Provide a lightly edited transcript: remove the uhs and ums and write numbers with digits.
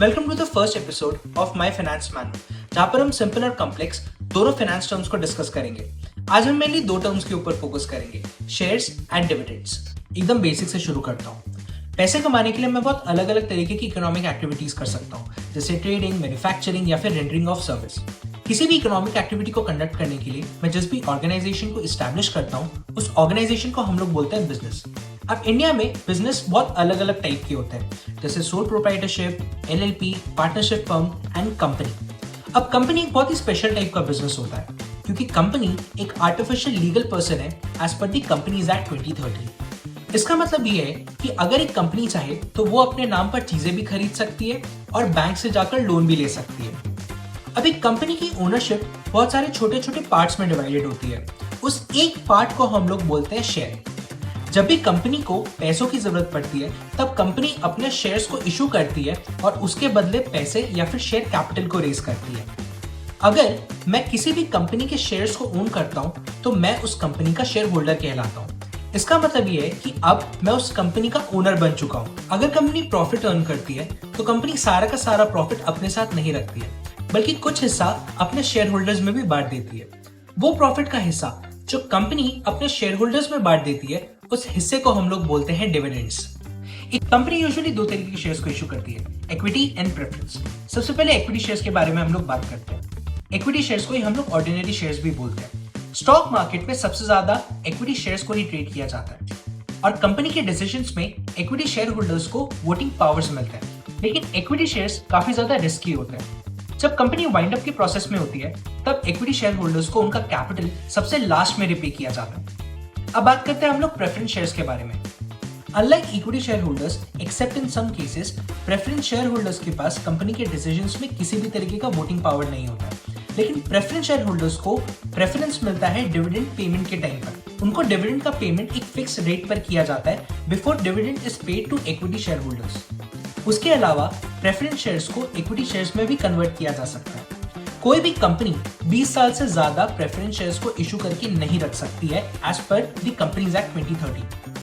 Welcome to the first episode of my finance man, जहां पर हम सिंपल और कॉम्प्लेक्स दोनों फाइनेंस टर्म्स को डिस्कस करेंगे। आज हम मेनली दो टर्म्स के ऊपर फोकस करेंगे, शेयर्स एंड डिविडेंड्स। एकदम बेसिक से शुरू करता हूँ। पैसे कमाने के लिए मैं बहुत अलग अलग तरीके की इकोनॉमिक एक्टिविटीज कर सकता हूँ, जैसे ट्रेडिंग, मैन्युफैक्चरिंग या फिर रेंडरिंग ऑफ सर्विस। किसी भी इकोनॉमिक एक्टिविटी को कंडक्ट करने के लिए मैं जिस भी ऑर्गेनाइजेशन को इस्टेब्लिश करता हूँ, उस ऑर्गेनाइजेशन को हम लोग बोलते हैं बिजनेस। अब इंडिया में बिजनेस बहुत अलग अलग टाइप के होते हैं, जैसे sole proprietorship, LLP, partnership firm and company. अब कंपनी एक बहुत ही स्पेशल टाइप का बिजनेस होता है, क्योंकि कंपनी एक आर्टिफिशियल लीगल पर्सन है एज पर दी कंपनीज एक्ट 2013। इसका मतलब ये है कि अगर एक कंपनी चाहे तो वो अपने नाम पर चीजें भी खरीद सकती है और बैंक से जाकर लोन भी ले सकती है। अब एक कंपनी की ओनरशिप बहुत सारे छोटे छोटे पार्ट्स में डिवाइडेड होती है। उस एक पार्ट को हम लोग बोलते हैं शेयर। जब भी कंपनी को पैसों की जरूरत पड़ती है, तब कंपनी अपने शेयर्स को इशू करती है और उसके बदले पैसे या फिर शेयर कैपिटल को रेज करती है। अगर मैं किसी भी कंपनी के शेयर्स को ओन करता हूं, तो मैं उस कंपनी का शेयर होल्डर कहलाता हूं। इसका मतलब ये है कि अब मैं उस कंपनी का ओनर बन चुका हूं। अगर कंपनी प्रॉफिट अर्न करती है, तो कंपनी सारा का सारा प्रॉफिट अपने साथ नहीं रखती है, बल्कि कुछ हिस्सा अपने शेयर होल्डर्स में भी बांट देती है। वो प्रॉफिट का हिस्सा जो कंपनी अपने शेयर होल्डर्स में बांट देती है, उस हिस्से को हम लोग बोलते हैं डिविडेंड्स। एक कंपनी यूजुअली दो तरीके के शेयर्स को इशू करती है, इक्विटी एंड प्रेफरेंस। सबसे पहले इक्विटी शेयर्स के बारे में हम लोग बात करते हैं। इक्विटी शेयर्स को ही हम लोग ऑर्डिनरी शेयर्स भी बोलते हैं। स्टॉक मार्केट में सबसे ज्यादा इक्विटी शेयर्स को ही ट्रेड किया जाता है और कंपनी के डिसीजंस में इक्विटी शेयर होल्डर्स को वोटिंग पावर्स मिलते हैं। लेकिन इक्विटी शेयर्स काफी ज्यादा रिस्की होते हैं। जब कंपनी वाइंड अप के प्रोसेस में होती है, तब इक्विटी शेयर होल्डर्स को उनका कैपिटल सबसे लास्ट में रिपे किया जाता है। अब बात करते हैं हम लोग प्रेफरेंस शेयर्स के बारे में। Unlike equity share holders, except in some cases, preference share holders के पास कंपनी के डिसीजंस में किसी भी तरीके का वोटिंग पावर नहीं होता है। लेकिन प्रेफरेंस शेयर होल्डर्स को प्रेफरेंस मिलता है डिविडेंड पेमेंट के टाइम पर। उनको डिविडेंड का पेमेंट एक फिक्स रेट पर किया जाता है before dividend is paid to equity share holders. उसके अलावा प्रेफरेंस शेयर्स को इक्विटी शेयर्स में भी कन्वर्ट किया जा सकता है। कोई भी कंपनी 20 साल से ज्यादा प्रेफरेंस शेयर्स को इशू करके नहीं रख सकती है as per the companies act 2013।